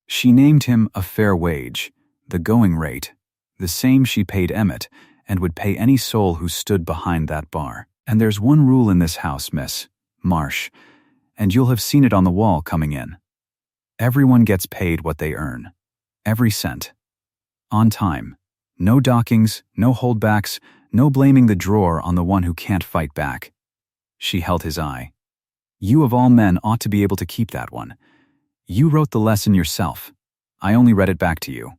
She named him a fair wage, the going rate, the same she paid Emmett, and would pay any soul who stood behind that bar. "And there's one rule in this house, Miss Marsh, and you'll have seen it on the wall coming in. Everyone gets paid what they earn, every cent. On time. No dockings, no holdbacks, no blaming the drawer on the one who can't fight back." She held his eye. "You of all men ought to be able to keep that one. You wrote the lesson yourself. I only read it back to you."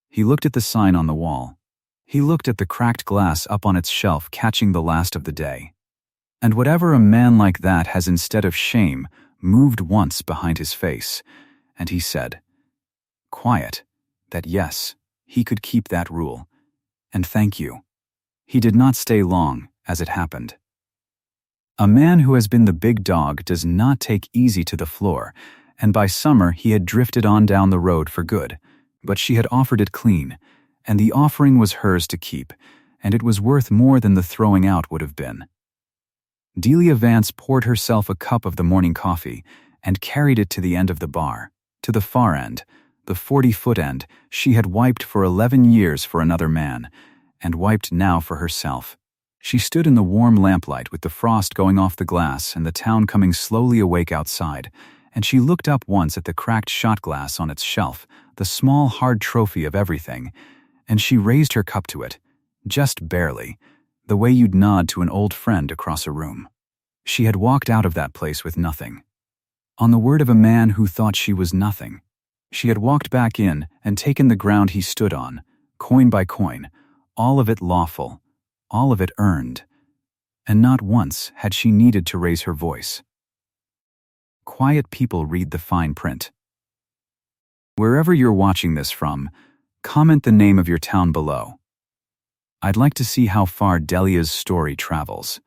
He looked at the sign on the wall. He looked at the cracked glass up on its shelf catching the last of the day. And whatever a man like that has instead of shame moved once behind his face, and he said, quiet, that yes, he could keep that rule. And thank you. He did not stay long, as it happened. A man who has been the big dog does not take easy to the floor, and by summer he had drifted on down the road for good, but she had offered it clean, and the offering was hers to keep, and it was worth more than the throwing out would have been. Delia Vance poured herself a cup of the morning coffee and carried it to the end of the bar, to the far end, the 40-foot end she had wiped for 11 years for another man, and wiped now for herself. She stood in the warm lamplight with the frost going off the glass and the town coming slowly awake outside, and she looked up once at the cracked shot glass on its shelf, the small hard trophy of everything, and she raised her cup to it, just barely, the way you'd nod to an old friend across a room. She had walked out of that place with nothing. On the word of a man who thought she was nothing, she had walked back in and taken the ground he stood on, coin by coin, all of it lawful, all of it earned, and not once had she needed to raise her voice. Quiet people read the fine print. Wherever you're watching this from, comment the name of your town below. I'd like to see how far Delia's story travels.